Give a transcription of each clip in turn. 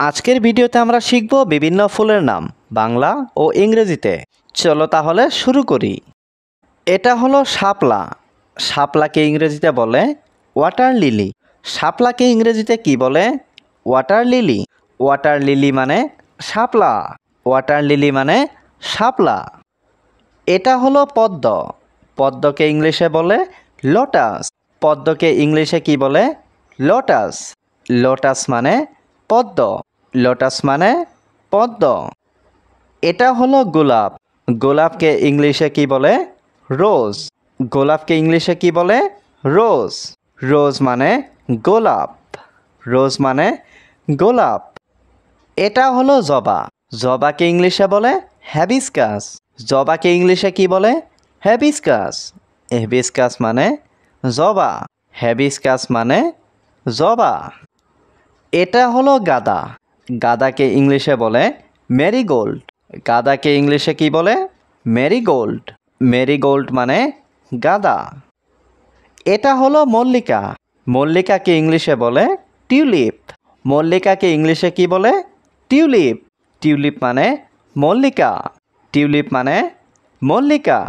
আজকের ভিডিওতে আমরা শিখব বিভিন্ন ফুলের নাম বাংলা ও ইংরেজিতে। চলো তাহলে শুরু করি। এটা হলো শাপলা। শাপলাকে ইংরেজিতে বলে ওয়াটার লিলি। শাপলাকে ইংরেজিতে কি বলে? Water lily. ওয়াটার লিলি মানে শাপলা। ওয়াটার লিলি মানে শাপলা। এটা হলো পদ্ম। পদ্মকে ইংলিশে বলে লোটাস। পদ্মকে ইংলিশে কি বলে? লোটাস। লোটাস মানে পদ্ম। লোটাস মানে পদ্ম। এটা হলো গোলাপ। গোলাপকে ইংলিশে কি বলে? রোজ। গোলাপকে ইংলিশে কি বলে? রোজ। রোজ মানে গোলাপ। রোজ মানে গোলাপ। এটা হলো জবা। জবাকে ইংলিশে বলে হ্যাবিস্কাস। জবাকে ইংলিশে কি বলে? হ্যাবিস্কাস। হ্যাবিস্কাস মানে জবা। হ্যাবিস্কাস মানে জবা। এটা হলো গাঁদা। গাঁদাকে ইংলিশে বলে মেরিগোল্ড। গাঁদাকে ইংলিশে কি বলে? মেরিগোল্ড। মেরিগোল্ড মানে গাঁদা। এটা হলো মল্লিকা। মল্লিকাকে ইংলিশে বলে টিউলিপ। মল্লিকাকে ইংলিশে কি বলে? টিউলিপ। টিউলিপ মানে মল্লিকা। টিউলিপ মানে মল্লিকা।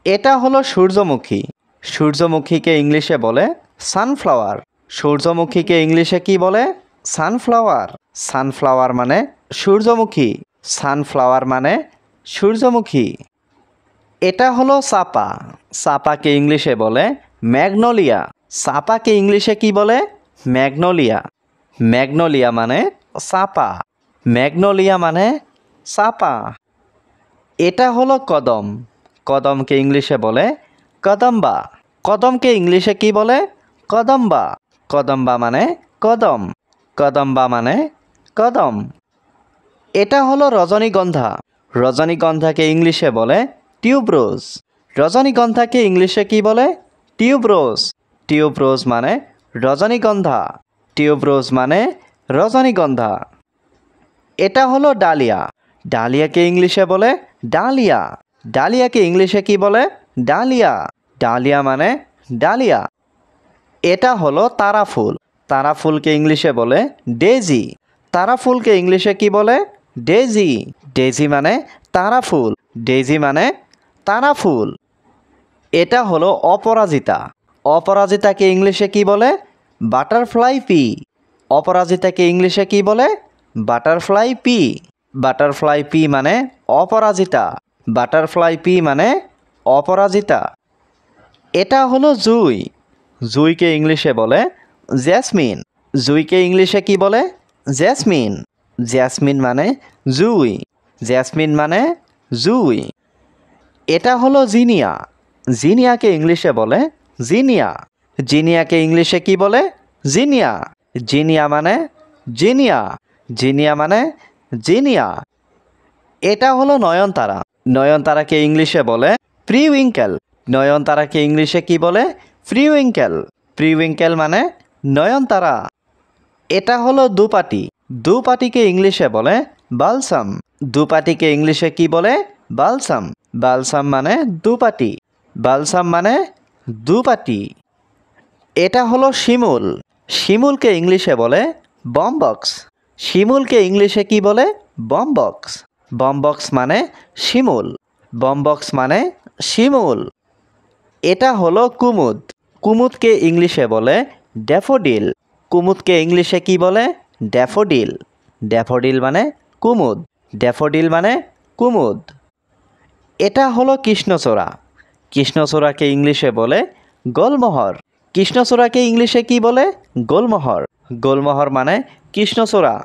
এটা হলো সূর্যমুখী। সূর্যমুখীকে ইংলিশে বলে সানফ্লাওয়ার। সূর্যমুখীকে ইংলিশে কি বলে? সানফ্লাওয়ার। সানফ্লাওয়ার মানে সূর্যমুখী। সানফ্লাওয়ার মানে সূর্যমুখী। এটা হলো চাপা। চাপাকে ইংলিশে বলে ম্যাগনোলিয়া। চাপাকে ইংলিশে কি বলে? ম্যাগনোলিয়া। ম্যাগনোলিয়া মানে চাপা। ম্যাগনোলিয়া মানে চাপা। এটা হলো কদম। কদমকে ইংলিশে বলে কদম্বা। কদমকে ইংলিশে কি বলে? কদম্বা। কদম্বা মানে কদম। কদম্বা মানে কদম। এটা হলো রজনীগন্ধা। রজনীগন্ধাকে ইংলিশে বলে টিউবরোজ। রজনীগন্ধাকে ইংলিশে কি বলে? টিউবরোজ। টিউবরোজ মানে রজনীগন্ধা। টিউবরোজ মানে রজনীগন্ধা। এটা হলো ডালিয়া। ডালিয়াকে ইংলিশে বলে ডালিয়া। ডালিয়াকে ইংলিশে কি বলে? ডালিয়া। ডালিয়া মানে ডালিয়া। এটা হলো তারা ফুল। তারা ফুলকে ইংলিশে বলে ডেজি। তারা ফুলকে ইংলিশে কি বলে? ডেজি। ডেজি মানে তারা ফুল। ডেজি মানে তারা ফুল। এটা হলো অপরাজিতা। অপরাজিতাকে ইংলিশে কি বলে? Butterfly P. অপরাজিতাকে ইংলিশে কি বলে? Butterfly P. বাটারফ্লাই পি মানে অপরাজিতা। বাটারফ্লাই পি মানে অপরাজিতা। এটা হলো জুই। জুইকে ইংলিশে বলে জ্যাসমিন। জুইকে ইংলিশে কি বলে? জ্যাসমিন। জ্যাসমিন মানে জুই। জ্যাসমিন মানে জুই। এটা হলো জিনিয়া। জিনিয়াকে ইংলিশে বলে জিনিয়া। জিনিয়াকে ইংলিশে কি বলে? জিনিয়া। জিনিয়া মানে জিনিয়া। জিনিয়া মানে জিনিয়া। এটা হলো নয়নতারা। নয়নতারাকে ইংলিশে বলে প্রিউইঙ্কেল। নয়নতারাকে ইংলিশে কি বলে? প্রিউইঙ্কেল। প্রিউইঙ্কেল মানে নয়নতারা। এটা হলো দুপাটি। দুপাটিকে ইংলিশে বলে বালসাম। দুপাটিকে ইংলিশে কি বলে? বালসাম। বালসাম মানে দুপাটি। বালসাম মানে দুপাটি। এটা হলো শিমুল। শিমুলকে ইংলিশে বলে বমবক্স। শিমুলকে ইংলিশে কি বলে? বমবক্স। বমবক্স মানে শিমুল। বমবক্স মানে শিমুল। এটা হলো কুমুদ। কুমুদকে ইংলিশে বলে ড্যাফোডিল। কুমুদকে ইংলিশে কি বলে? ড্যাফোডিল। ড্যাফোডিল মানে কুমুদ। ড্যাফোডিল মানে কুমুদ। এটা হলো কৃষ্ণচূড়া। কৃষ্ণচূড়াকে ইংলিশে বলে গোলমোহর। কৃষ্ণচূড়াকে ইংলিশে কি বলে? গোলমোহর। গোলমোহর মানে কৃষ্ণচূড়া।